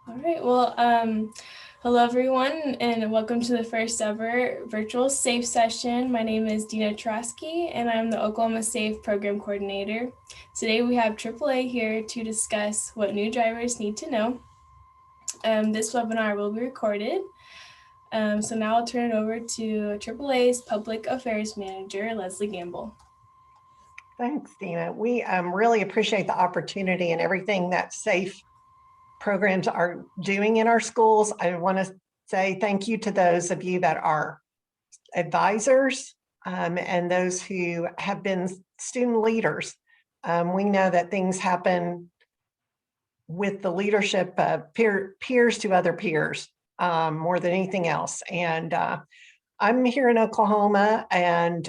All right. Well, hello everyone, and welcome to the first ever virtual SAFE session. My name is Dina Trotsky, and I'm the Oklahoma SAFE Program Coordinator. Today we have AAA here to discuss what new drivers need to know. This webinar will be recorded. So now I'll turn it over to AAA's Public Affairs Manager, Leslie Gamble. Thanks, Dina. We really appreciate the opportunity and everything that SAFE programs are doing in our schools. I want to say thank you to those of you that are advisors and those who have been student leaders. We know that things happen with the leadership of peers to other peers more than anything else. And I'm here in Oklahoma and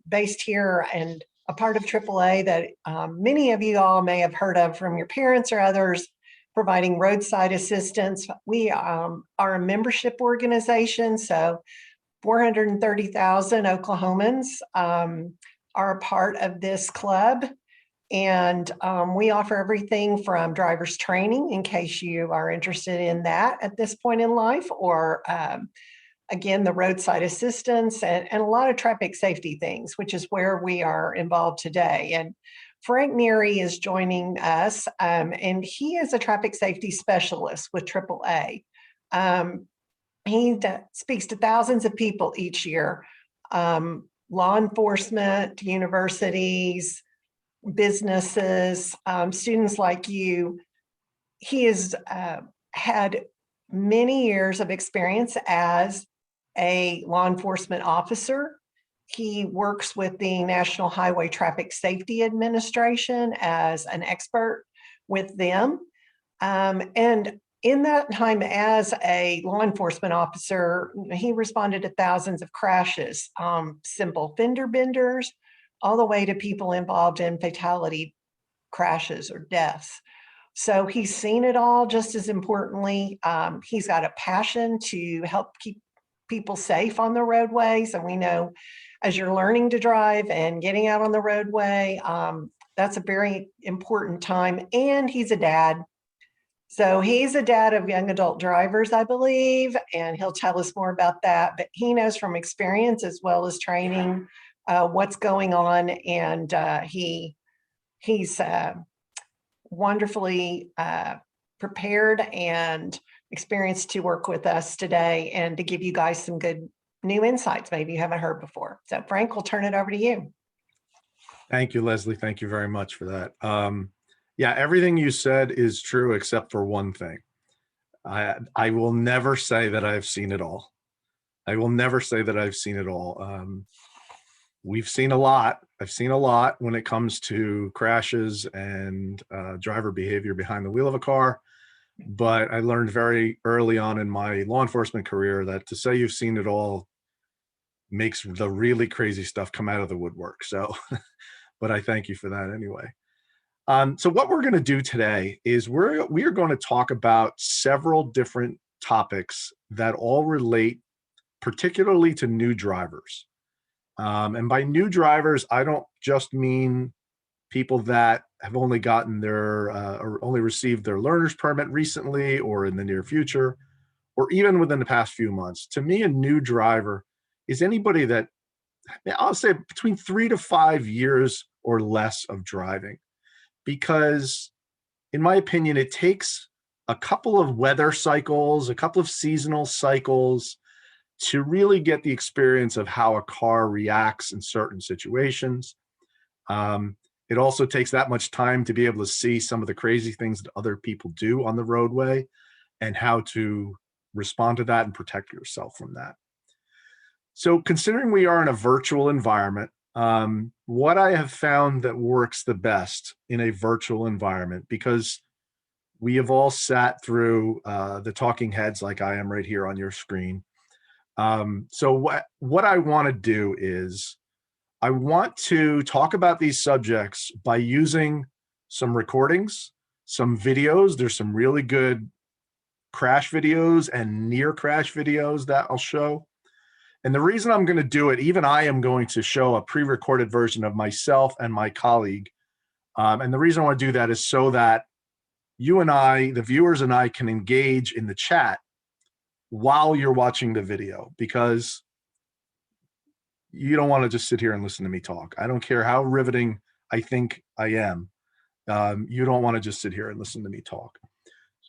based here and a part of AAA that many of you all may have heard of from your parents or others, providing roadside assistance. We are a membership organization, so 430,000 Oklahomans are a part of this club. And we offer everything from driver's training, in case you are interested in that at this point in life, or again, the roadside assistance and a lot of traffic safety things, which is where we are involved today. And Frank Neary is joining us, and he is a traffic safety specialist with AAA. He speaks to thousands of people each year, law enforcement, universities, businesses, students like you. He has had many years of experience as a law enforcement officer. He works with the National Highway Traffic Safety Administration as an expert with them. And in that time as a law enforcement officer, he responded to thousands of crashes, simple fender benders, all the way to people involved in fatality crashes or deaths. So he's seen it all. Just as importantly, he's got a passion to help keep people safe on the roadways. And we know as you're learning to drive and getting out on the roadway, that's a very important time. And he's a dad. So he's a dad of young adult drivers, I believe, and he'll tell us more about that. But he knows from experience as well as training what's going on. And he's wonderfully prepared and experienced to work with us today and to give you guys some good new insights maybe you haven't heard before. So Frank, we'll turn it over to you. Thank you, Leslie. Thank you very much for that. Yeah, everything you said is true except for one thing. I will never say that I've seen it all. I will never say that I've seen it all. We've seen a lot. I've seen a lot when it comes to crashes and driver behavior behind the wheel of a car. But I learned very early on in my law enforcement career that to say you've seen it all makes the really crazy stuff come out of the woodwork. So, but I thank you for that anyway. So what we're going to do today is we are going to talk about several different topics that all relate particularly to new drivers. And by new drivers, I don't just mean people that have only gotten their or only received their learner's permit recently or in the near future, or even within the past few months. To me, a new driver is anybody that, I'll say, between 3 to 5 years or less of driving. Because in my opinion, it takes a couple of weather cycles, a couple of seasonal cycles to really get the experience of how a car reacts in certain situations. It also takes that much time to be able to see some of the crazy things that other people do on the roadway and how to respond to that and protect yourself from that. So considering we are in a virtual environment, what I have found that works the best in a virtual environment, because we have all sat through the talking heads like I am right here on your screen. So what I want to do is I want to talk about these subjects by using some recordings, some videos. There's some really good crash videos and near crash videos that I'll show. And the reason I'm going to do it, even I am going to show a pre-recorded version of myself and my colleague. And the reason I want to do that is so that you and I, the viewers and I, can engage in the chat while you're watching the video, because you don't want to just sit here and listen to me talk. I don't care how riveting I think I am. You don't want to just sit here and listen to me talk.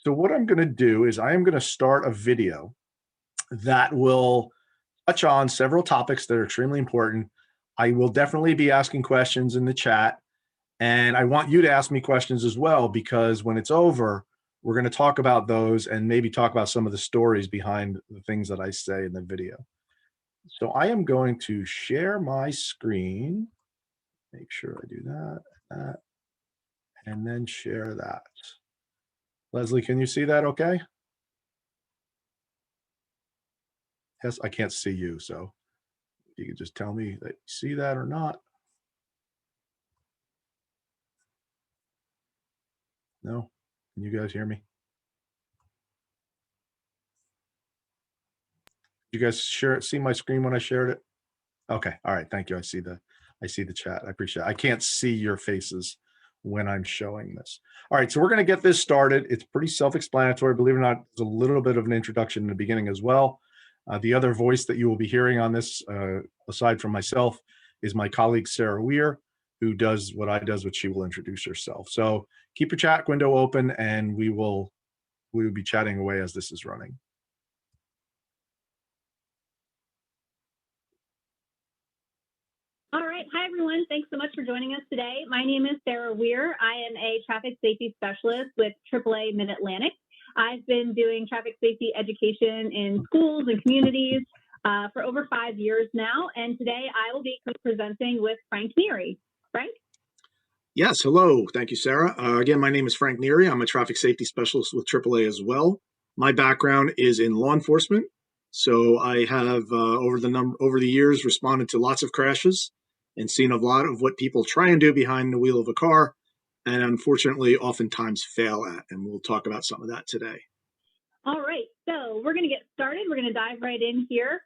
So what I'm going to do is I am going to start a video that will touch on several topics that are extremely important. I will definitely be asking questions in the chat, and I want you to ask me questions as well, because when it's over, we're going to talk about those and maybe talk about some of the stories behind the things that I say in the video. So I am going to share my screen. Make sure I do that, and then share that. Leslie, can you see that okay? Yes, I can't see you, so you can just tell me that you see that or not. No? Can you guys hear me? Did you guys see my screen when I shared it? Okay. All right. Thank you. I see the chat. I appreciate it. I can't see your faces when I'm showing this. All right. So we're going to get this started. It's pretty self-explanatory. Believe it or not, there's a little bit of an introduction in the beginning as well. The other voice that you will be hearing on this, aside from myself, is my colleague, Sarah Weir, who does what I does, which she will introduce herself. So keep your chat window open, and we will be chatting away as this is running. All right. Hi, everyone. Thanks so much for joining us today. My name is Sarah Weir. I am a traffic safety specialist with AAA Mid-Atlantic. I've been doing traffic safety education in schools and communities for over 5 years now. And today I will be presenting with Frank Neary. Frank? Yes, hello. Thank you, Sarah. Again, my name is Frank Neary. I'm a traffic safety specialist with AAA as well. My background is in law enforcement. So I have, over the years, responded to lots of crashes and seen a lot of what people try and do behind the wheel of a car, and unfortunately oftentimes fail at. And we'll talk about some of that today. All right. So we're going to get started. We're going to dive right in here.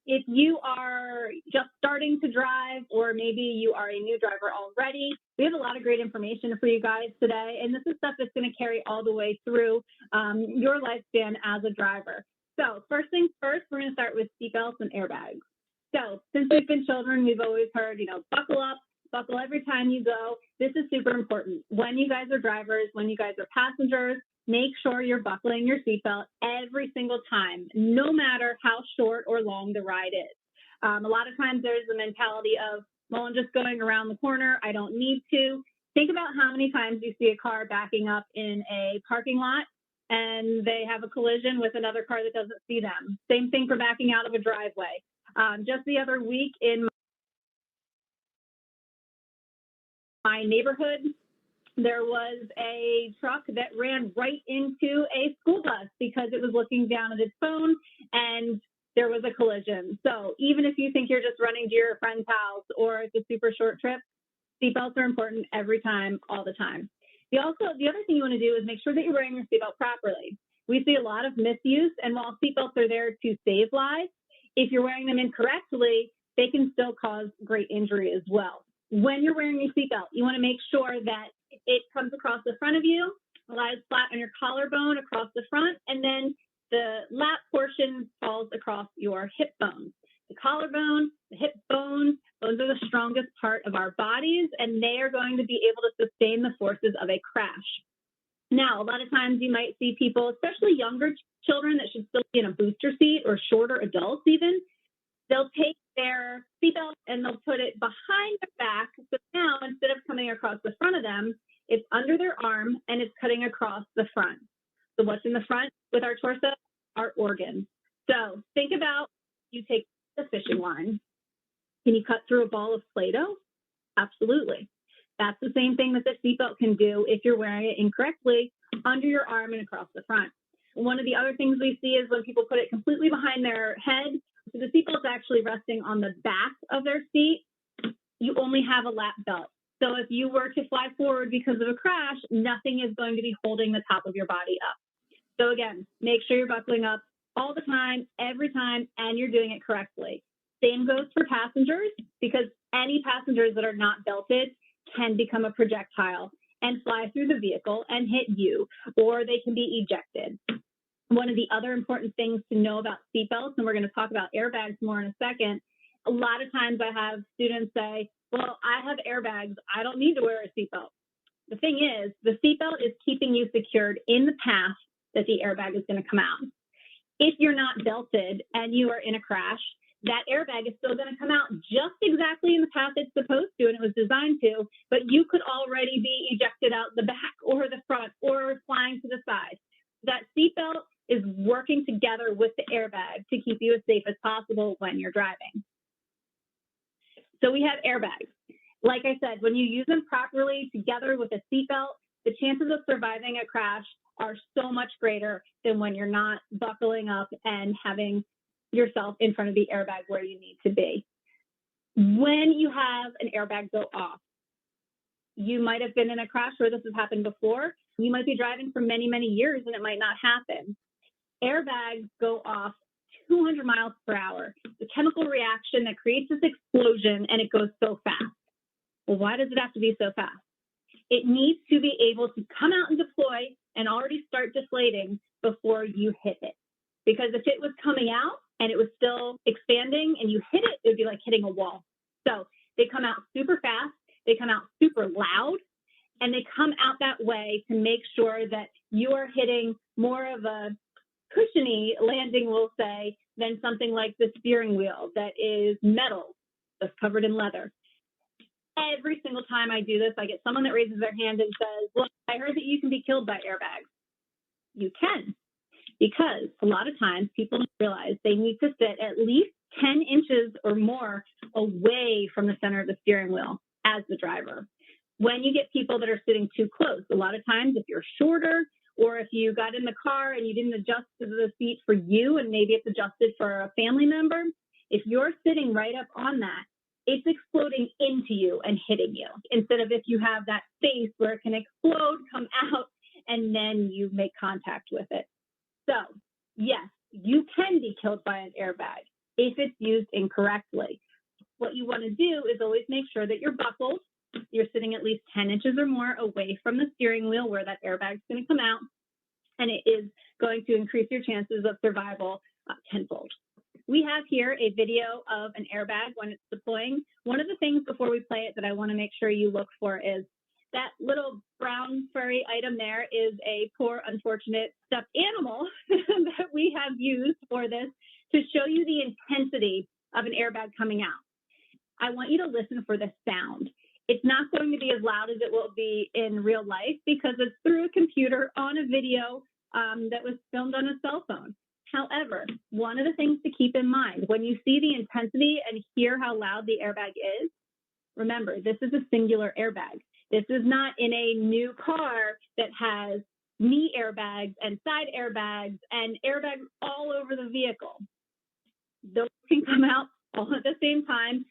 If you are just starting to drive, or maybe you are a new driver already, we have a lot of great information for you guys today. And this is stuff that's going to carry all the way through your lifespan as a driver. So first things first, we're going to start with seatbelts and airbags. So since we've been children, we've always heard, buckle up, buckle every time you go. This is super important. When you guys are drivers, when you guys are passengers, make sure you're buckling your seatbelt every single time, no matter how short or long the ride is. A lot of times there's the mentality of, well, I'm just going around the corner, I don't need to. Think about how many times you see a car backing up in a parking lot and they have a collision with another car that doesn't see them. Same thing for backing out of a driveway. Just the other week in my neighborhood, there was a truck that ran right into a school bus because it was looking down at its phone, and there was a collision. So even if you think you're just running to your friend's house or it's a super short trip, seatbelts are important every time, all the time. The other thing you want to do is make sure that you're wearing your seatbelt properly. We see a lot of misuse, and while seatbelts are there to save lives, if you're wearing them incorrectly, they can still cause great injury as well. When you're wearing your seatbelt, you want to make sure that it comes across the front of you, lies flat on your collarbone across the front, and then the lap portion falls across your hip bones. The collarbone, the hip bones, those are the strongest part of our bodies, and they are going to be able to sustain the forces of a crash. Now, a lot of times you might see people, especially younger children that should still be in a booster seat, or shorter adults even, they'll take their seatbelt and they'll put it behind their back. So now, instead of coming across the front of them, it's under their arm and it's cutting across the front. So what's in the front with our torso? Our organs. So think about, you take the fishing line. Can you cut through a ball of Play-Doh? Absolutely. That's the same thing that the seatbelt can do if you're wearing it incorrectly under your arm and across the front. One of the other things we see is when people put it completely behind their head, so the seatbelt's actually resting on the back of their seat, you only have a lap belt. So if you were to fly forward because of a crash, nothing is going to be holding the top of your body up. So again, make sure you're buckling up all the time, every time, and you're doing it correctly. Same goes for passengers, because any passengers that are not belted can become a projectile and fly through the vehicle and hit you, or they can be ejected. One of the other important things to know about seatbelts, and we're going to talk about airbags more in a second, a lot of times I have students say, well, I have airbags, I don't need to wear a seatbelt. The thing is, the seatbelt is keeping you secured in the path that the airbag is going to come out. If you're not belted and you are in a crash, that airbag is still going to come out just exactly in the path it's supposed to and it was designed to, but you could already be ejected out the back or the front or flying to the side. That seatbelt is working together with the airbag to keep you as safe as possible when you're driving. So we have airbags. Like I said, when you use them properly together with a seatbelt, the chances of surviving a crash are so much greater than when you're not buckling up and having yourself in front of the airbag where you need to be. When you have an airbag go off, you might have been in a crash where this has happened before. You might be driving for many, many years and it might not happen. Airbags go off 200 miles per hour. The chemical reaction that creates this explosion and it goes so fast. Well, why does it have to be so fast? It needs to be able to come out and deploy and already start deflating before you hit it. Because if it was coming out and it was still expanding and you hit it, it would be like hitting a wall. So they come out super fast, they come out super loud, and they come out that way to make sure that you are hitting more of a cushiony landing, we'll say, than something like the steering wheel that is metal, that's covered in leather. Every single time I do this, I get someone that raises their hand and says, well, I heard that you can be killed by airbags. You can, because a lot of times people don't realize they need to sit at least 10 inches or more away from the center of the steering wheel as the driver. When you get people that are sitting too close, a lot of times if you're shorter or if you got in the car and you didn't adjust to the seat for you and maybe it's adjusted for a family member, if you're sitting right up on that, it's exploding into you and hitting you instead of if you have that space where it can explode, come out, and then you make contact with it. So yes, you can be killed by an airbag if it's used incorrectly. What you want to do is always make sure that you're buckled, you're sitting at least 10 inches or more away from the steering wheel where that airbag is going to come out, and it is going to increase your chances of survival tenfold. We have here a video of an airbag when it's deploying. One of the things before we play it that I want to make sure you look for is that little brown furry item there is a poor, unfortunate stuffed animal that we have used for this to show you the intensity of an airbag coming out. I want you to listen for the sound. It's not going to be as loud as it will be in real life because it's through a computer on a video that was filmed on a cell phone. However, one of the things to keep in mind, when you see the intensity and hear how loud the airbag is, remember, this is a singular airbag. This is not in a new car that has knee airbags and side airbags and airbags all over the vehicle. Those can come out all at the same time,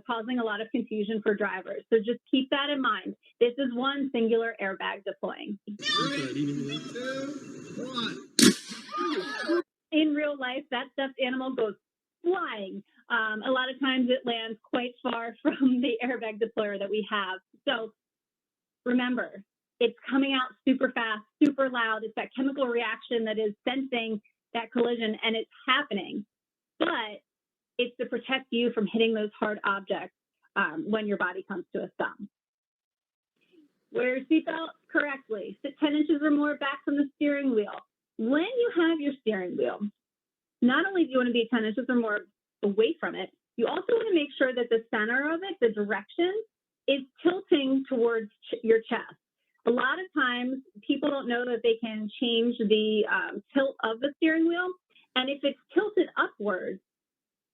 causing a lot of confusion for drivers. So just keep that in mind. This is one singular airbag deploying. 3, 2, 1. In real life, that stuffed animal goes flying. A lot of times it lands quite far from the airbag deployer that we have. So remember, it's coming out super fast, super loud. It's that chemical reaction that is sensing that collision, and it's happening. But it's to protect you from hitting those hard objects when your body comes to a stop. Wear your seatbelt correctly. Sit 10 inches or more back from the steering wheel. When you have your steering wheel, not only do you want to be 10 inches or more away from it, you also want to make sure that the center of it, the direction, is tilting towards your chest. A lot of times, people don't know that they can change the tilt of the steering wheel. And if it's tilted upwards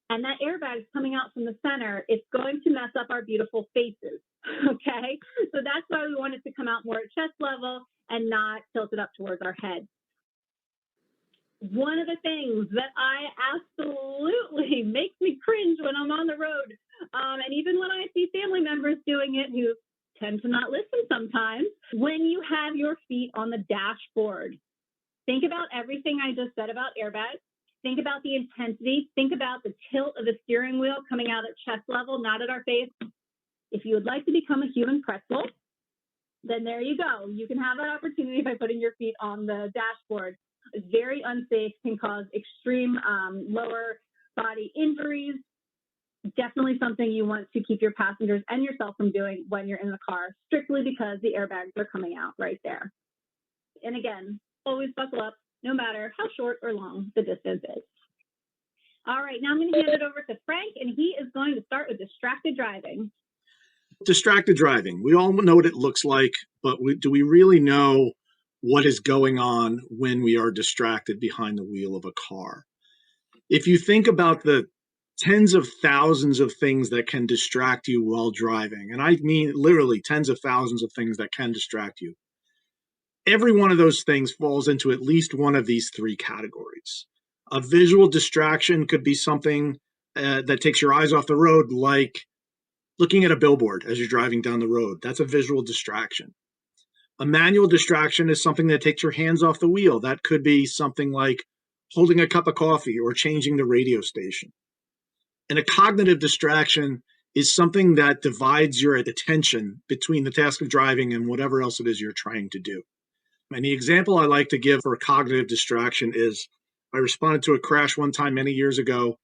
and that airbag is coming out from the center, it's going to mess up our beautiful faces, okay? So that's why we want it to come out more at chest level and not tilted up towards our head. One of the things that I absolutely makes me cringe when I'm on the road, and even when I see family members doing it who tend to not listen sometimes, when you have your feet on the dashboard, think about everything I just said about airbags. Think about the intensity. Think about the tilt of the steering wheel coming out at chest level, not at our face. If you would like to become a human pretzel, then there you go. You can have that opportunity by putting your feet on the dashboard. It's very unsafe, can cause extreme lower body injuries. Definitely something you want to keep your passengers and yourself from doing when you're in the car, strictly because the airbags are coming out right there. And again, always buckle up, no matter how short or long the distance is. All right, now I'm going to hand it over to Frank, and he is going to start with distracted driving. Distracted driving. We all know what it looks like, but do we really know what is going on when we are distracted behind the wheel of a car? If you think about the tens of thousands of things that can distract you while driving, and I mean literally tens of thousands of things that can distract you, every one of those things falls into at least one of these three categories. A visual distraction could be something that takes your eyes off the road, like looking at a billboard as you're driving down the road. That's a visual distraction. A manual distraction is something that takes your hands off the wheel. That could be something like holding a cup of coffee or changing the radio station. And a cognitive distraction is something that divides your attention between the task of driving and whatever else it is you're trying to do. And the example I like to give for a cognitive distraction is I responded to a crash one time many years ago.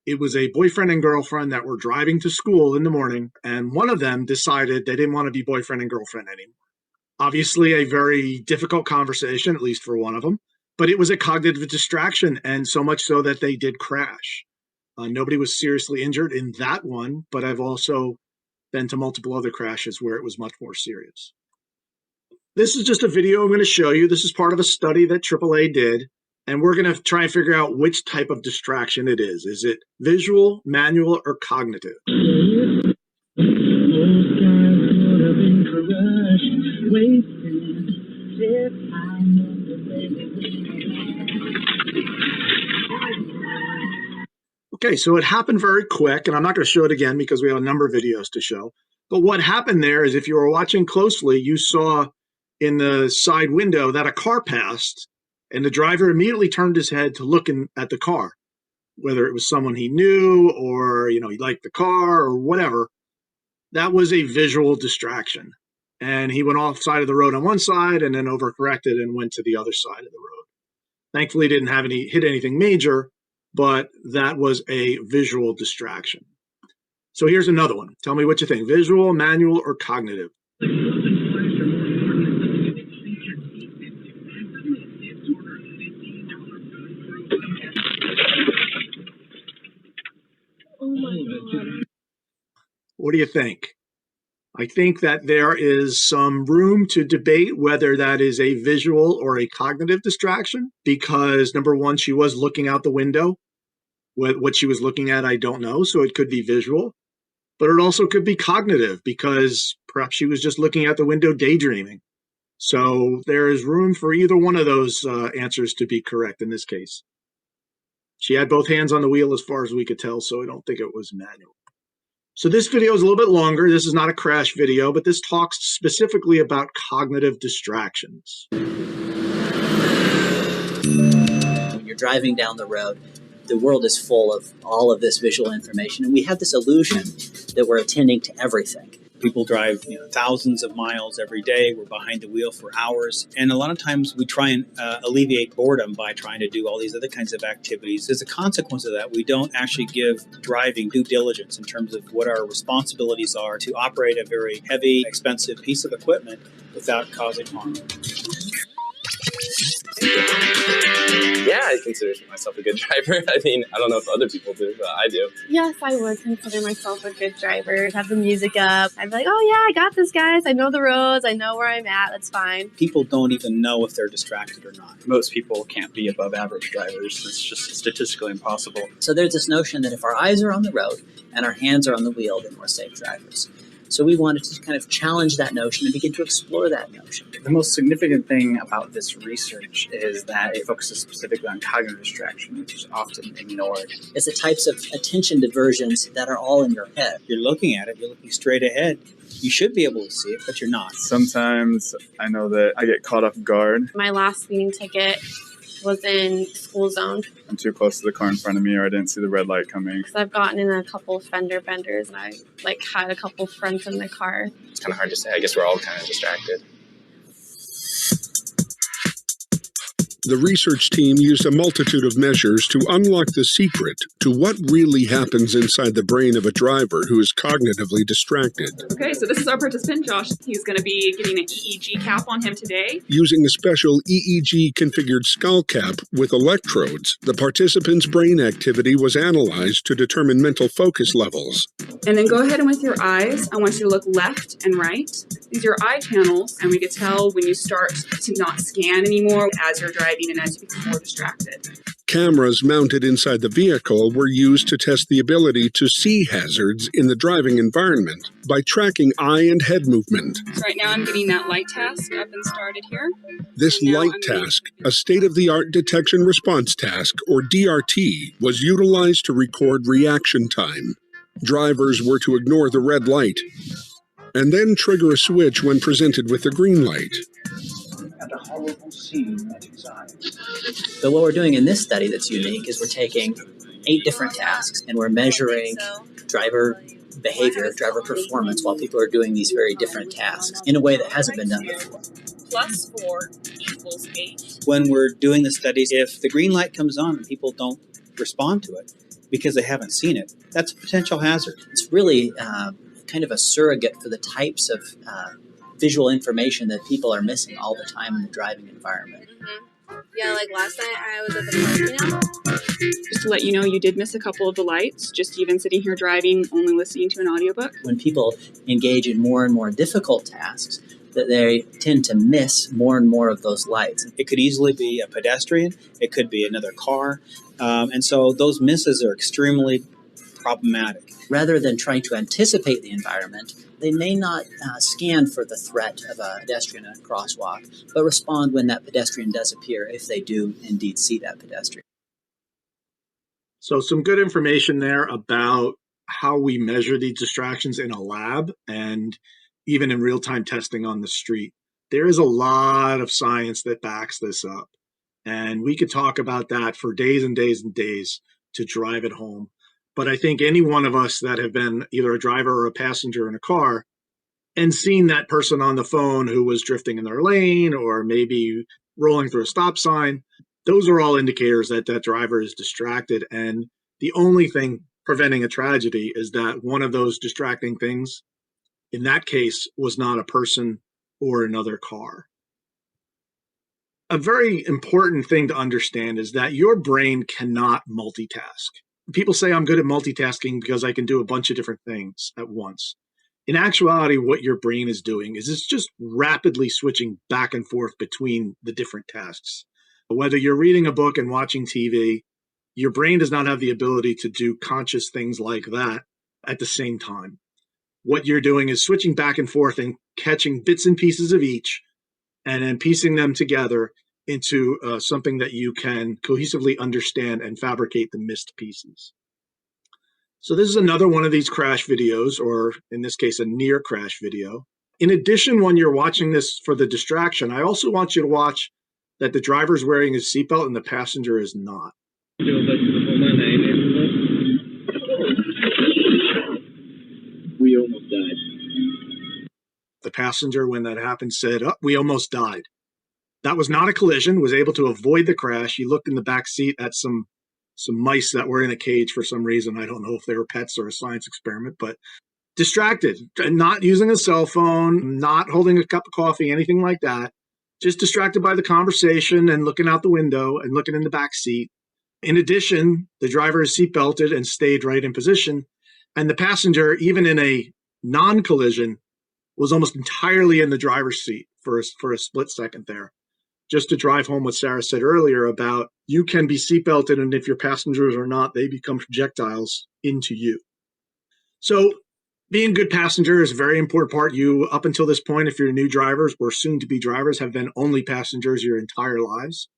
It was a boyfriend and girlfriend that were driving to school in the morning, and one of them decided they didn't want to be boyfriend and girlfriend anymore. Obviously, a very difficult conversation, at least for one of them, but it was a cognitive distraction, and so much so that they did crash. Nobody was seriously injured in that one, but I've also been to multiple other crashes where it was much more serious. This is just a video I'm going to show you. This is part of a study that AAA did, and we're going to try and figure out which type of distraction it is. Is it visual, manual, or cognitive? Okay, so it happened very quick, and I'm not going to show it again because we have a number of videos to show. But what happened there is if you were watching closely, you saw in the side window that a car passed, and the driver immediately turned his head to look at the car, whether it was someone he knew or, he liked the car or whatever. That was a visual distraction. And he went off side of the road on one side and then overcorrected and went to the other side of the road. Thankfully, he didn't hit anything major, but that was a visual distraction. So here's another one. Tell me what you think, visual, manual, or cognitive? Oh my God. What do you think? I think that there is some room to debate whether that is a visual or a cognitive distraction, because number one, she was looking out the window. What she was looking at, I don't know, so it could be visual. But it also could be cognitive, because perhaps she was just looking out the window daydreaming. So there is room for either one of those answers to be correct in this case. She had both hands on the wheel as far as we could tell, so I don't think it was manual. So this video is a little bit longer. This is not a crash video, but this talks specifically about cognitive distractions. When you're driving down the road, the world is full of all of this visual information, and we have this illusion that we're attending to everything. People drive thousands of miles every day. We're behind the wheel for hours. And a lot of times we try and alleviate boredom by trying to do all these other kinds of activities. As a consequence of that, we don't actually give driving due diligence in terms of what our responsibilities are to operate a very heavy, expensive piece of equipment without causing harm. Yeah, I consider myself a good driver. I mean, I don't know if other people do, but I do. Yes, I would consider myself a good driver. Have the music up. I'd be like, oh yeah, I got this, guys. I know the roads. I know where I'm at. That's fine. People don't even know if they're distracted or not. Most people can't be above average drivers. It's just statistically impossible. So there's this notion that if our eyes are on the road and our hands are on the wheel, then we're safe drivers. So we wanted to kind of challenge that notion and begin to explore that notion. The most significant thing about this research is that it focuses specifically on cognitive distraction, which is often ignored. It's the types of attention diversions that are all in your head. You're looking at it, you're looking straight ahead. You should be able to see it, but you're not. Sometimes I know that I get caught off guard. My last speeding ticket, was in school zone. I'm too close to the car in front of me, or I didn't see the red light coming. Because I've gotten in a couple fender benders, and I had a couple friends in the car. It's kind of hard to say. I guess we're all kind of distracted. The research team used a multitude of measures to unlock the secret to what really happens inside the brain of a driver who is cognitively distracted. Okay, so this is our participant, Josh. He's going to be getting an EEG cap on him today. Using a special EEG-configured skull cap with electrodes, the participant's brain activity was analyzed to determine mental focus levels. And then go ahead and with your eyes, I want you to look left and right. These are your eye channels, and we can tell when you start to not scan anymore as you're driving and as you become more distracted. Cameras mounted inside the vehicle were used to test the ability to see hazards in the driving environment by tracking eye and head movement. So right now I'm getting that light task up and started here. This light task, a state-of-the-art detection response task, or DRT, was utilized to record reaction time. Drivers were to ignore the red light and then trigger a switch when presented with the green light. And a horrible scene at his eyes. So what we're doing in this study that's unique is we're taking 8 different tasks and we're measuring driver behavior, driver performance while people are doing these very different tasks in a way that hasn't been done before. Plus 4 equals 8. When we're doing the studies, if the green light comes on and people don't respond to it because they haven't seen it, that's a potential hazard. It's really kind of a surrogate for the types of visual information that people are missing all the time in the driving environment. Mm-hmm. Yeah, like last night I was at the park, Just to let you know, you did miss a couple of the lights, just even sitting here driving, only listening to an audiobook. When people engage in more and more difficult tasks, that they tend to miss more and more of those lights. It could easily be a pedestrian, it could be another car, and so those misses are extremely problematic. Rather than trying to anticipate the environment, they may not scan for the threat of a pedestrian in a crosswalk, but respond when that pedestrian does appear, if they do indeed see that pedestrian. So some good information there about how we measure these distractions in a lab and even in real-time testing on the street. There is a lot of science that backs this up. And we could talk about that for days and days and days to drive it home. But I think any one of us that have been either a driver or a passenger in a car and seen that person on the phone who was drifting in their lane or maybe rolling through a stop sign, those are all indicators that that driver is distracted. And the only thing preventing a tragedy is that one of those distracting things, in that case, was not a person or another car. A very important thing to understand is that your brain cannot multitask. People say I'm good at multitasking because I can do a bunch of different things at once. In actuality, what your brain is doing is it's just rapidly switching back and forth between the different tasks. Whether you're reading a book and watching TV, your brain does not have the ability to do conscious things like that at the same time. What you're doing is switching back and forth and catching bits and pieces of each and then piecing them together into something that you can cohesively understand and fabricate the missed pieces. So this is another one of these crash videos, or in this case, a near crash video. In addition, when you're watching this for the distraction, I also want you to watch that the driver's wearing his seatbelt and the passenger is not. We almost died. The passenger, when that happened, said, "Oh, we almost died." That was not a collision, was able to avoid the crash. He looked in the back seat at some mice that were in a cage for some reason. I don't know if they were pets or a science experiment, but distracted, not using a cell phone, not holding a cup of coffee, anything like that. Just distracted by the conversation and looking out the window and looking in the back seat. In addition, the driver is seatbelted and stayed right in position. And the passenger, even in a non-collision, was almost entirely in the driver's seat for a split second there. Just to drive home what Sarah said earlier about you can be seatbelted, and if your passengers are not, they become projectiles into you. So being a good passenger is a very important part. You, up until this point, if you're new drivers or soon-to-be drivers, have been only passengers your entire lives.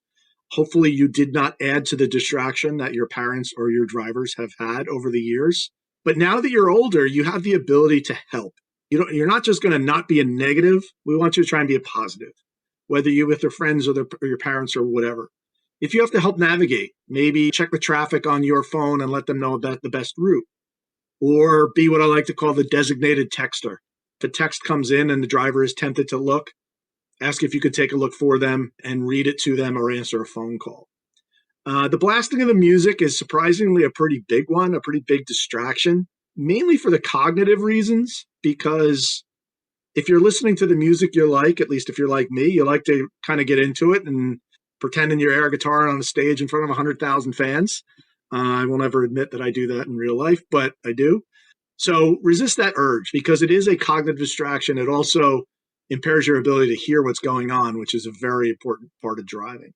Hopefully you did not add to the distraction that your parents or your drivers have had over the years. But now that you're older, you have the ability to help. You're not just going to not be a negative. We want you to try and be a positive, whether you're with your friends or your parents or whatever. If you have to help navigate, maybe check the traffic on your phone and let them know about the best route. Or be what I like to call the designated texter. If a text comes in and the driver is tempted to look, ask if you could take a look for them and read it to them or answer a phone call. The blasting of the music is surprisingly a pretty big one, a pretty big distraction, mainly for the cognitive reasons, because if you're listening to the music you like, at least if you're like me, you like to kind of get into it and pretending you're air guitar on a stage in front of 100,000 fans. I won't ever admit that I do that in real life, but I do. So resist that urge because it is a cognitive distraction. It also impairs your ability to hear what's going on, which is a very important part of driving.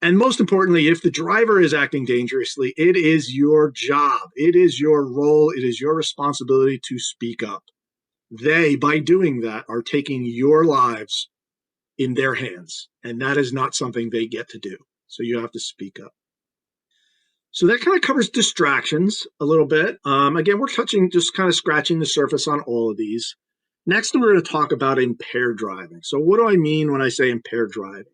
And most importantly, if the driver is acting dangerously, it is your job. It is your role. It is your responsibility to speak up. They, by doing that, are taking your lives in their hands. And that is not something they get to do. So you have to speak up. So that kind of covers distractions a little bit. Again, we're just kind of scratching the surface on all of these. Next, we're going to talk about impaired driving. So what do I mean when I say impaired driving?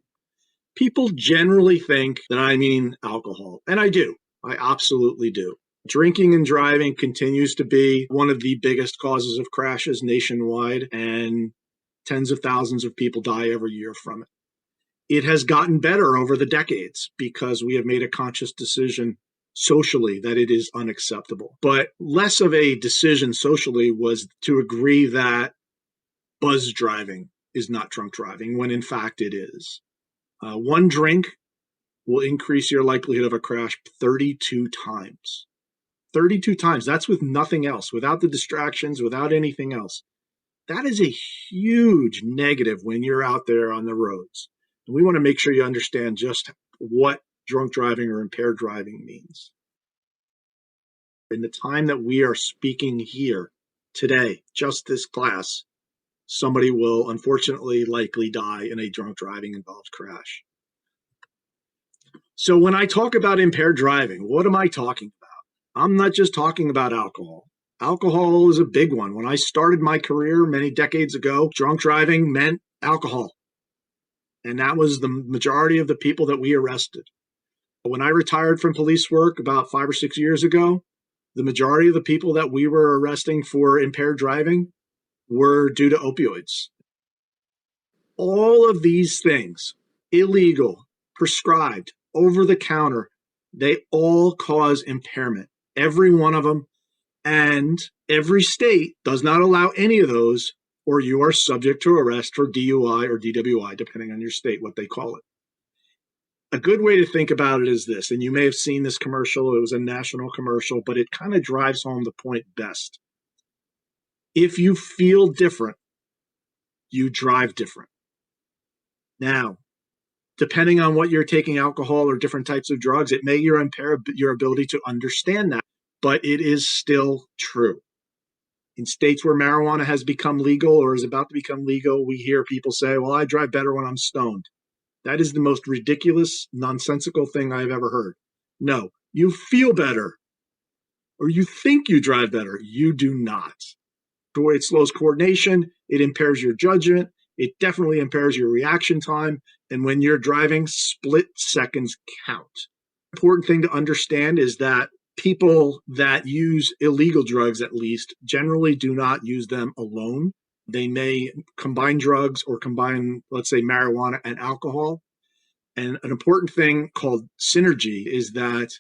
People generally think that I mean alcohol, and I do. I absolutely do. Drinking and driving continues to be one of the biggest causes of crashes nationwide, and tens of thousands of people die every year from it. It has gotten better over the decades because we have made a conscious decision socially that it is unacceptable. But less of a decision socially was to agree that buzz driving is not drunk driving, when in fact it is. One drink will increase your likelihood of a crash 32 times. 32 times. That's with nothing else, without the distractions, without anything else. That is a huge negative when you're out there on the roads. And we want to make sure you understand just what drunk driving or impaired driving means. In the time that we are speaking here today, just this class, somebody will unfortunately likely die in a drunk driving involved crash. So when I talk about impaired driving, what am I talking about? I'm not just talking about alcohol. Alcohol is a big one. When I started my career many decades ago, drunk driving meant alcohol. And that was the majority of the people that we arrested. When I retired from police work about 5 or 6 years ago, the majority of the people that we were arresting for impaired driving were due to opioids. All of these things, illegal, prescribed, over the counter, they all cause impairment. Every one of them. And every state does not allow any of those, or you are subject to arrest for DUI or DWI, depending on your state, what they call it. A good way to think about it is this, and you may have seen this commercial. It was a national commercial, but it kind of drives home the point best. If you feel different, you drive different. Now, depending on what you're taking, alcohol or different types of drugs, it may impair your ability to understand that, but it is still true. In states where marijuana has become legal or is about to become legal, we hear people say, well, I drive better when I'm stoned. That is the most ridiculous, nonsensical thing I've ever heard. No, you feel better or you think you drive better. You do not. It slows coordination. It impairs your judgment. It definitely impairs your reaction time. And when you're driving, split seconds count. Important thing to understand is that people that use illegal drugs, at least, generally do not use them alone. They may combine drugs or combine, let's say, marijuana and alcohol. And an important thing called synergy is that,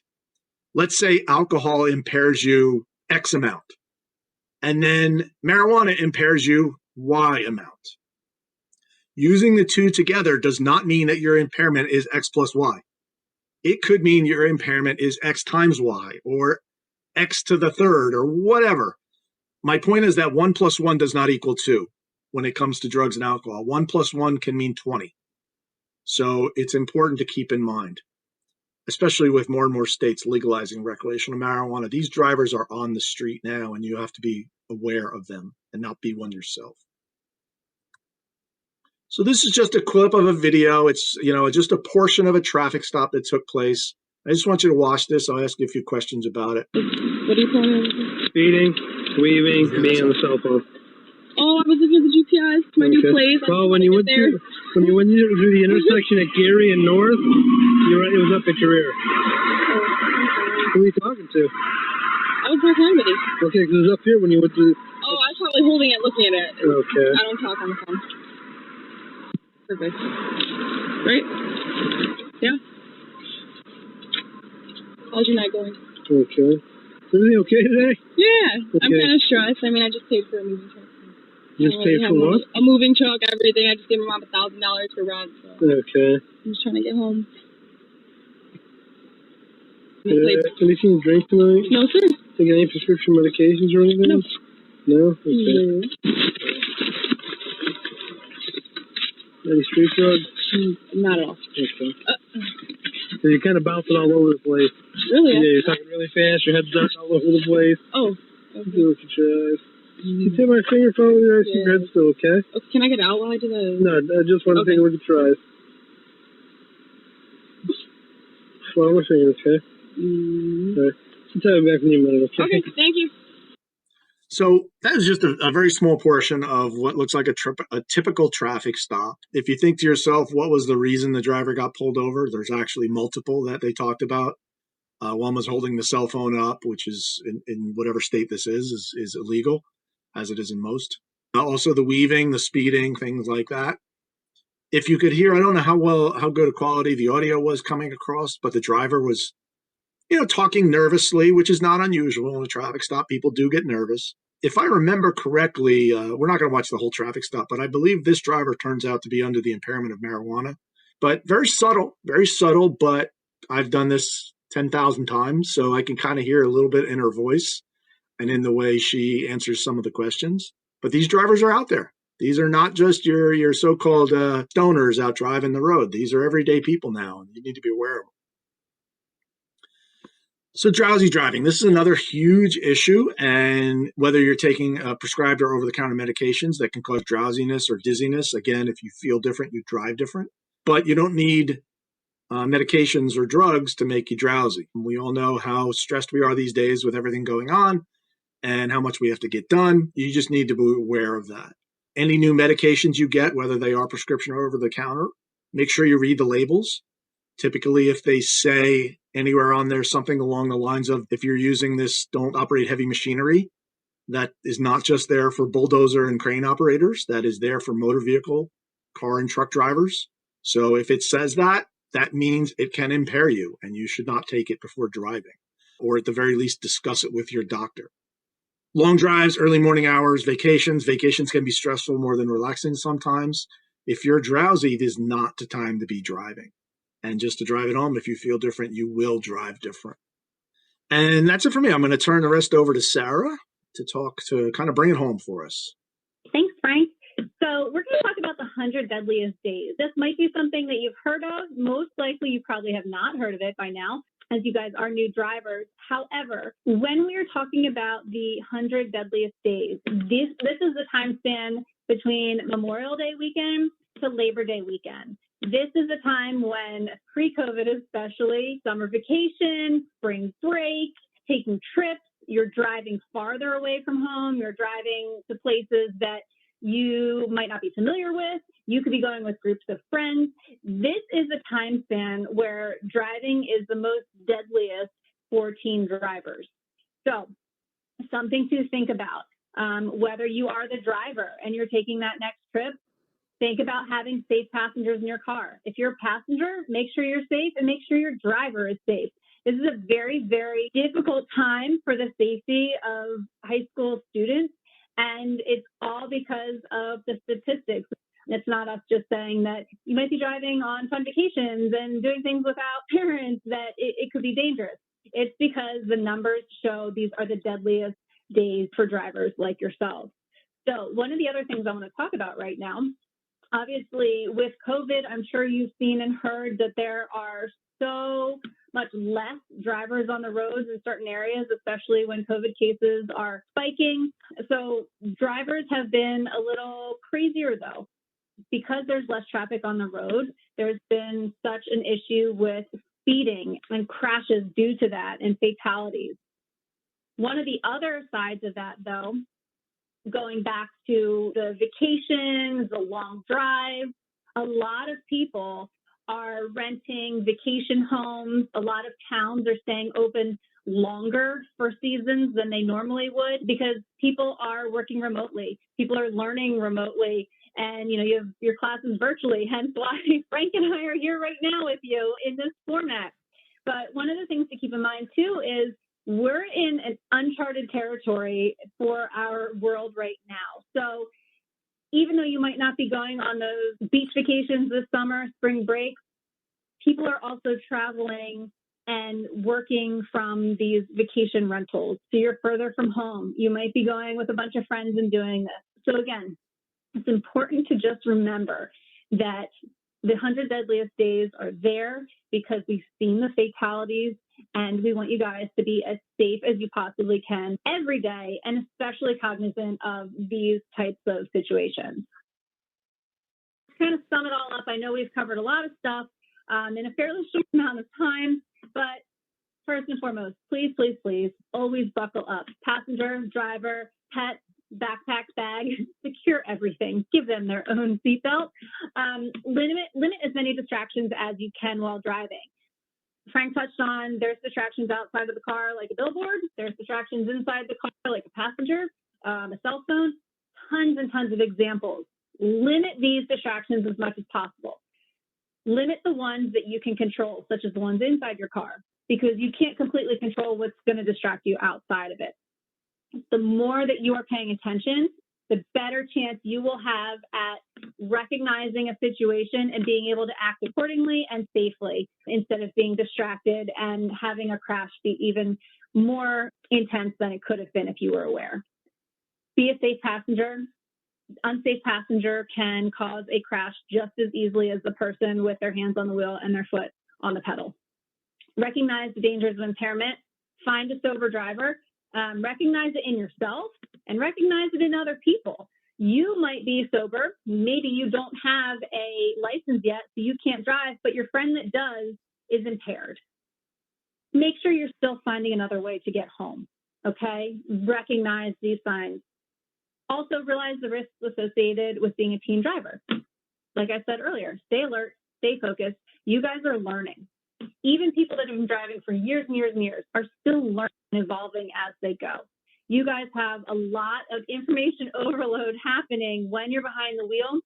let's say alcohol impairs you X amount, and then marijuana impairs you Y amount. Using the two together does not mean that your impairment is X plus Y. It could mean your impairment is X times Y or X to the third or whatever. My point is that 1 + 1 does not equal 2 when it comes to drugs and alcohol. 1 + 1 can mean 20. So it's important to keep in mind, especially with more and more states legalizing recreational marijuana. These drivers are on the street now, and you have to be aware of them and not be one yourself. So this is just a clip of a video. It's, just a portion of a traffic stop that took place. I just want you to watch this. I'll ask you a few questions about it. What are you planning on? Speeding, weaving, being on the cell phone. Oh, I was looking at the GPS, my new place. Well, when you went through the intersection at Geary and North, it was up at your rear. Who were you talking to? I was talking to somebody. Okay, because it was up here when you went through. Oh, I was probably holding it, looking at it. Okay. I don't talk on the phone. Perfect. Right? Yeah. How's your night going? Okay. Is everything okay today? Yeah. Okay. I'm kind of stressed. I mean, I just paid for a moving truck. You just paid for what? A moving truck, everything. I just gave my mom $1,000 for rent. So Okay. I'm just trying to get home. Anything to drink tonight? No, sir. Taking any prescription medications or anything? No. No? Okay. Any street drugs? Not at all. Okay. So you're kind of bouncing all over the place. Really? Yeah, you're talking really fast. Your head's darting all over the place. Oh. Okay. Look at your eyes. Can you take my finger from over there? I see your head still, okay? Can I get out while I do the... No, I just want to take a look at your eyes. Well, I'm saying, okay? All right. So tell me back in a minute, okay? Okay, thank you. So that is just a very small portion of what looks like a typical traffic stop. If you think to yourself, what was the reason the driver got pulled over? There's actually multiple that they talked about. One was holding the cell phone up, which is in whatever state this is illegal, as it is in most. Also the weaving, the speeding, things like that. If you could hear, I don't know how good a quality the audio was coming across, but the driver was, talking nervously, which is not unusual in a traffic stop. People do get nervous. If I remember correctly, we're not going to watch the whole traffic stop, but I believe this driver turns out to be under the impairment of marijuana. But very subtle, but I've done this 10,000 times, so I can kind of hear a little bit in her voice and in the way she answers some of the questions. But these drivers are out there. These are not just your so-called stoners out driving the road. These are everyday people now, and you need to be aware of them. So drowsy driving, this is another huge issue, and whether you're taking prescribed or over-the-counter medications that can cause drowsiness or dizziness, again, if you feel different, you drive different. But you don't need medications or drugs to make you drowsy. We all know how stressed we are these days with everything going on and how much we have to get done. You just need to be aware of that. Any new medications you get, whether they are prescription or over-the-counter, make sure you read the labels. Typically, if they say anywhere on there something along the lines of, if you're using this, don't operate heavy machinery, that is not just there for bulldozer and crane operators. That is there for motor vehicle, car and truck drivers. So if it says that, that means it can impair you and you should not take it before driving, or at the very least discuss it with your doctor. Long drives, early morning hours, vacations can be stressful more than relaxing sometimes. If you're drowsy, it is not the time to be driving. And just to drive it home, if you feel different, you will drive different. And that's it for me. I'm going to turn the rest over to Sarah to kind of bring it home for us. Thanks, Frank. So we're going to talk about the 100 Deadliest Days. This might be something that you've heard of. Most likely you probably have not heard of it by now, as you guys are new drivers. However, when we are talking about the 100 Deadliest Days, this is the time span between Memorial Day weekend to Labor Day weekend. This is a time when, pre-COVID especially, summer vacation, spring break, taking trips, you're driving farther away from home, you're driving to places that you might not be familiar with, you could be going with groups of friends. This is a time span where driving is the most deadliest for teen drivers. So, something to think about. Whether you are the driver and you're taking that next trip, think about having safe passengers in your car. If you're a passenger, make sure you're safe and make sure your driver is safe. This is a very, very difficult time for the safety of high school students, and it's all because of the statistics. It's not us just saying that you might be driving on fun vacations and doing things without parents, that it could be dangerous. It's because the numbers show these are the deadliest days for drivers like yourself. So one of the other things I want to talk about right now, obviously with COVID, I'm sure you've seen and heard that there are so much less drivers on the roads in certain areas, especially when COVID cases are spiking. So drivers have been a little crazier though. Because there's less traffic on the road, there's been such an issue with speeding and crashes due to that and fatalities. One of the other sides of that, though, going back to the vacations, the long drive. A lot of people are renting vacation homes. A lot of towns are staying open longer for seasons than they normally would because people are working remotely. People are learning remotely. And, you know, you have your classes virtually, hence why Frank and I are here right now with you in this format. But one of the things to keep in mind, too, is we're in an uncharted territory for our world right now. So even though you might not be going on those beach vacations this summer, spring break, people are also traveling and working from these vacation rentals. So you're further from home. You might be going with a bunch of friends and doing this. So again, it's important to just remember that the 100 Deadliest Days are there because we've seen the fatalities, and we want you guys to be as safe as you possibly can every day, and especially cognizant of these types of situations. To kind of sum it all up, I know we've covered a lot of stuff in a fairly short amount of time, but first and foremost, please, please, please, always buckle up. Passenger, driver, pet, backpack, bag, secure everything. Give them their own seatbelt. Limit as many distractions as you can while driving. Frank touched on there's distractions outside of the car like a billboard. There's distractions inside the car like a passenger, a cell phone. Tons and tons of examples. Limit these distractions as much as possible. Limit the ones that you can control, such as the ones inside your car, because you can't completely control what's going to distract you outside of it. The more that you are paying attention, the better chance you will have at recognizing a situation and being able to act accordingly and safely instead of being distracted and having a crash be even more intense than it could have been if you were aware. Be a safe passenger. Unsafe passenger can cause a crash just as easily as the person with their hands on the wheel and their foot on the pedal. Recognize the dangers of impairment. Find a sober driver. Recognize it in yourself and recognize it in other people. You might be sober. Maybe you don't have a license yet, so you can't drive, but your friend that does is impaired. Make sure you're still finding another way to get home, okay? Recognize these signs. Also realize the risks associated with being a teen driver. Like I said earlier, stay alert, stay focused. You guys are learning. Even people that have been driving for years and years and years are still learning and evolving as they go. You guys have a lot of information overload happening when you're behind the wheel.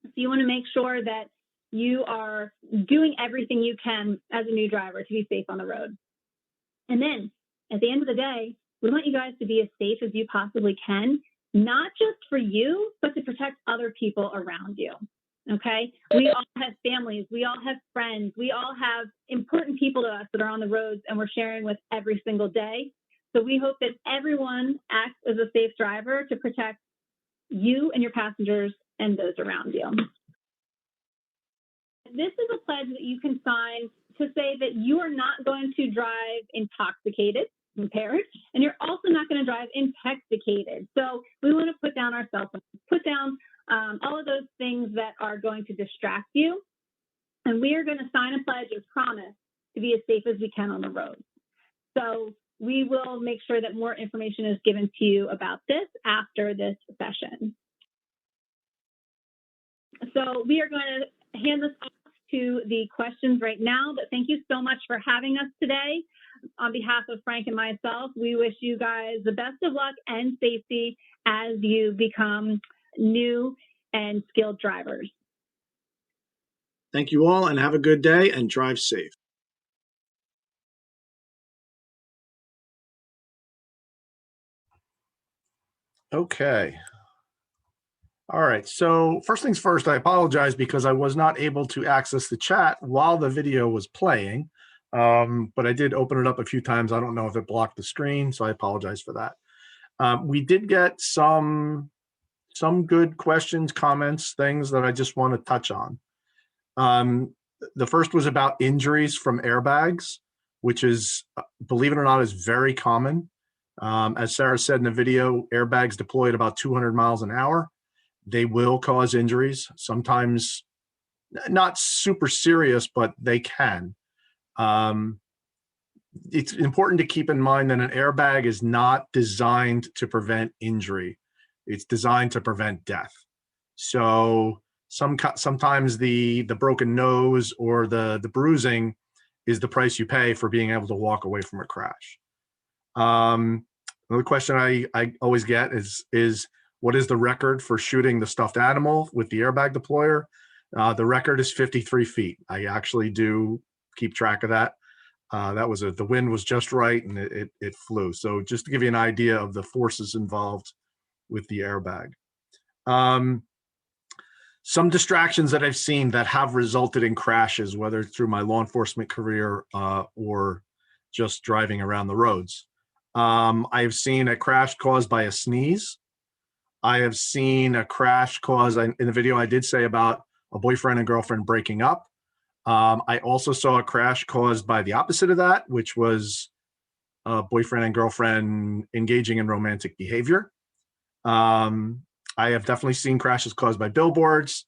So you want to make sure that you are doing everything you can as a new driver to be safe on the road. And then at the end of the day, we want you guys to be as safe as you possibly can, not just for you, but to protect other people around you. Okay, we all have families, we all have friends, we all have important people to us that are on the roads and we're sharing with every single day. So we hope that everyone acts as a safe driver to protect you and your passengers and those around you. This is a pledge that you can sign to say that you are not going to drive intoxicated, impaired, and you're also not going to drive intoxicated. So we want to put down our cell phones, put down all of those things that are going to distract you. And we are going to sign a pledge and promise to be as safe as we can on the road. So we will make sure that more information is given to you about this after this session. So we are going to hand this off to the questions right now, but thank you so much for having us today. On behalf of Frank and myself, we wish you guys the best of luck and safety as you become new and skilled drivers. Thank you all and have a good day and drive safe. Okay. All right. So first things first, I apologize because I was not able to access the chat while the video was playing, but I did open it up a few times. I don't know if it blocked the screen, so I apologize for that. We did get some good questions, comments, things that I just want to touch on. The first was about injuries from airbags, which is, believe it or not, is very common. As Sarah said in the video, airbags deploy at about 200 miles an hour. They will cause injuries, sometimes not super serious, but they can. It's important to keep in mind that an airbag is not designed to prevent injury. It's designed to prevent death. So sometimes the broken nose or the bruising is the price you pay for being able to walk away from a crash. Another question I always get is what is the record for shooting the stuffed animal with the airbag deployer? The record is 53 feet. I actually do keep track of that. The wind was just right and it flew. So just to give you an idea of the forces involved with the airbag. Some distractions that I've seen that have resulted in crashes, whether through my law enforcement career or just driving around the roads. I've seen a crash caused by a sneeze. I have seen a crash caused, in the video I did say about a boyfriend and girlfriend breaking up. I also saw a crash caused by the opposite of that, which was a boyfriend and girlfriend engaging in romantic behavior. I have definitely seen crashes caused by billboards.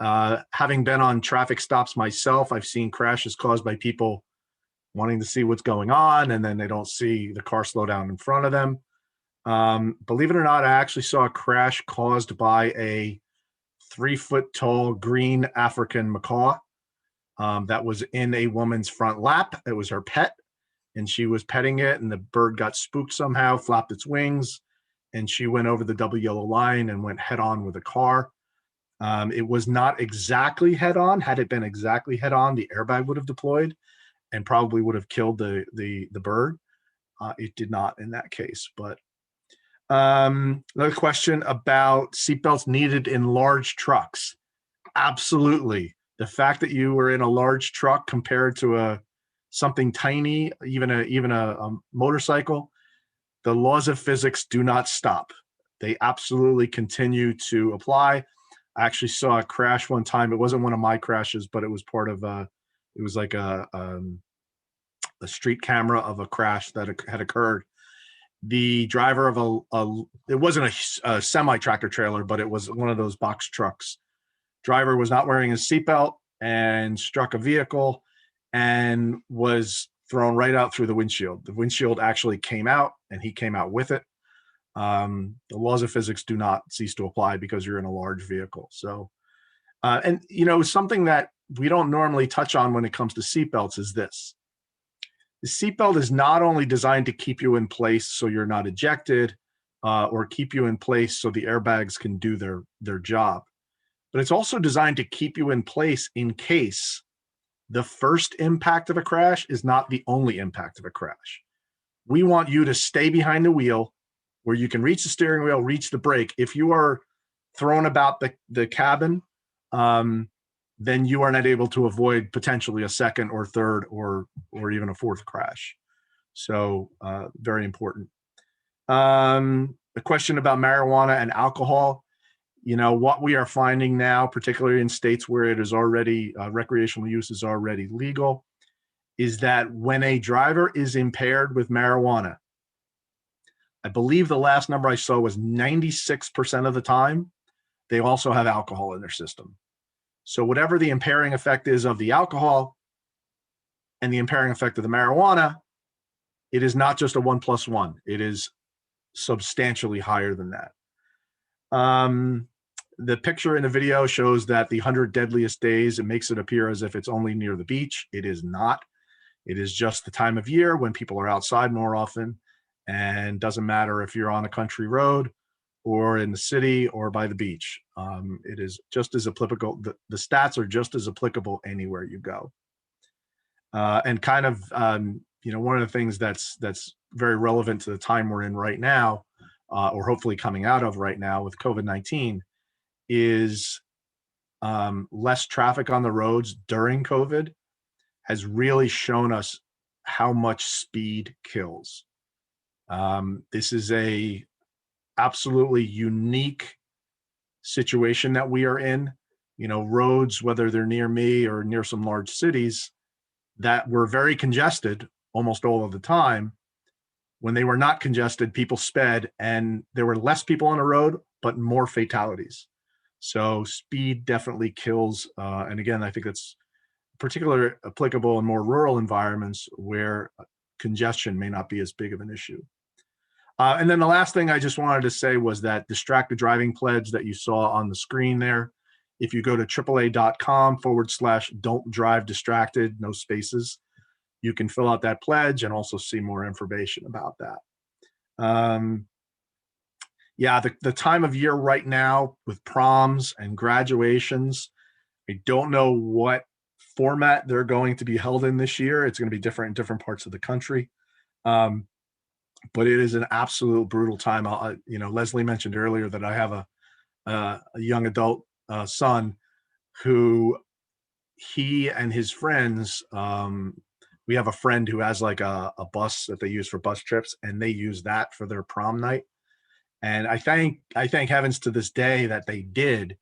Having been on traffic stops myself, I've seen crashes caused by people wanting to see what's going on, and then they don't see the car slow down in front of them. Believe it or not, I actually saw a crash caused by a 3-foot-tall green African macaw that was in a woman's front lap. It was her pet, and she was petting it, and the bird got spooked somehow, flapped its wings, and she went over the double yellow line and went head on with a car. It was not exactly head on. Had it been exactly head on, the airbag would have deployed and probably would have killed the bird. It did not in that case. But another question about seatbelts needed in large trucks. Absolutely. The fact that you were in a large truck compared to something tiny, even a motorcycle, the laws of physics do not stop. They absolutely continue to apply. I actually saw a crash one time. It wasn't one of my crashes, but it was part of it was like a street camera of a crash that had occurred. The driver of it wasn't a semi-tractor trailer, but it was one of those box trucks. Driver was not wearing his seatbelt and struck a vehicle and was thrown right out through the windshield. The windshield actually came out and he came out with it. The laws of physics do not cease to apply because you're in a large vehicle. So, and something that we don't normally touch on when it comes to seatbelts is this. The seatbelt is not only designed to keep you in place so you're not ejected or keep you in place so the airbags can do their job, but it's also designed to keep you in place in case the first impact of a crash is not the only impact of a crash. We want you to stay behind the wheel where you can reach the steering wheel, reach the brake. If you are thrown about the cabin, then you are not able to avoid potentially a second or third or even a fourth crash. So very important. The question about marijuana and alcohol, what we are finding now, particularly in states where it is already, recreational use is already legal, is that when a driver is impaired with marijuana, I believe the last number I saw was 96% of the time, they also have alcohol in their system. So whatever the impairing effect is of the alcohol and the impairing effect of the marijuana, it is not just a 1 + 1. It is substantially higher than that. The picture in the video shows that the 100 Deadliest Days, it makes it appear as if it's only near the beach. It is not. It is just the time of year when people are outside more often, and doesn't matter if you're on a country road or in the city or by the beach. It is just as applicable. The stats are just as applicable anywhere you go. And kind of, one of the things that's very relevant to the time we're in right now, or hopefully coming out of right now with COVID-19, is less traffic on the roads during COVID has really shown us how much speed kills. This is a absolutely unique situation that we are in. Roads, whether they're near me or near some large cities, that were very congested almost all of the time. When they were not congested, people sped and there were less people on the road, but more fatalities. So speed definitely kills. And again, I think that's particularly applicable in more rural environments where congestion may not be as big of an issue. And then the last thing I just wanted to say was that distracted driving pledge that you saw on the screen there. If you go to AAA.com/don't drive distracted, no spaces, you can fill out that pledge and also see more information about that. Yeah, the time of year right now with proms and graduations, I don't know what format they're going to be held in this year. It's going to be different in different parts of the country. But it is an absolute brutal time. Leslie mentioned earlier that I have a young adult son who he and his friends, we have a friend who has like a bus that they use for bus trips, and they use that for their prom night. And I thank heavens to this day that they did,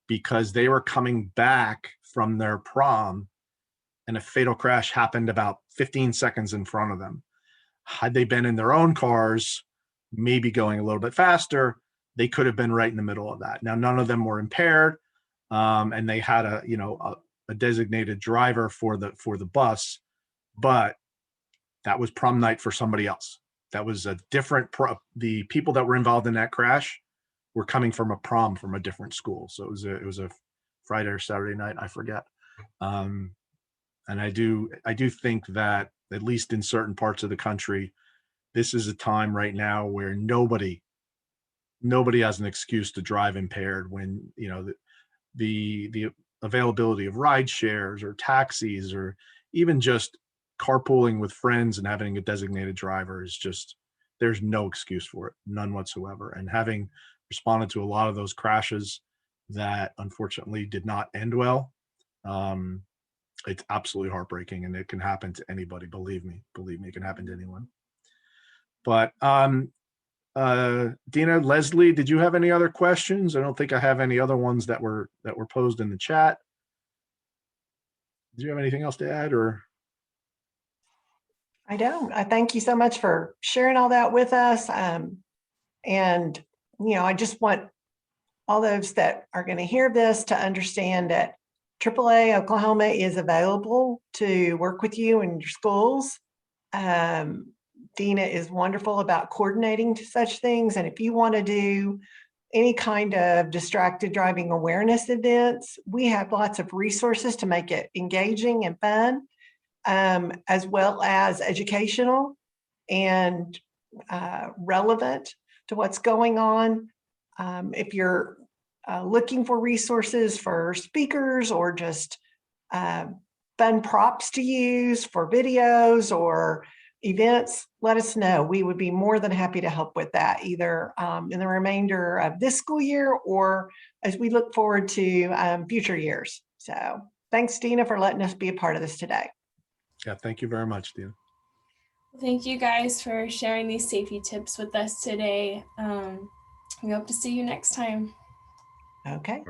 because they were coming back from their prom and a fatal crash happened about 15 seconds in front of them. Had they been in their own cars, maybe going a little bit faster, they could have been right in the middle of that. Now, none of them were impaired, and they had a designated driver for the bus, but that was prom night for somebody else. That was a different the people that were involved in that crash were coming from a prom from a different school. So it was a Friday or Saturday night, I forget. And I do think that at least in certain parts of the country, this is a time right now where nobody has an excuse to drive impaired when, the availability of ride shares or taxis or even just carpooling with friends and having a designated driver is just, there's no excuse for it, none whatsoever. And having responded to a lot of those crashes that unfortunately did not end well, it's absolutely heartbreaking, and it can happen to anybody. Believe me, it can happen to anyone. But Dina, Leslie, did you have any other questions? I don't think I have any other ones that were posed in the chat. Do you have anything else to add, or? I don't. I thank you so much for sharing all that with us. And, I just want all those that are going to hear this to understand that AAA Oklahoma is available to work with you in your schools. Dina is wonderful about coordinating to such things. And if you want to do any kind of distracted driving awareness events, we have lots of resources to make it engaging and fun, as well as educational and relevant to what's going on. If you're looking for resources for speakers or just fun props to use for videos or events, let us know. We would be more than happy to help with that, either in the remainder of this school year or as we look forward to future years. So thanks, Dina, for letting us be a part of this today. Yeah, thank you very much, Dina. Thank you guys for sharing these safety tips with us today. We hope to see you next time. Okay.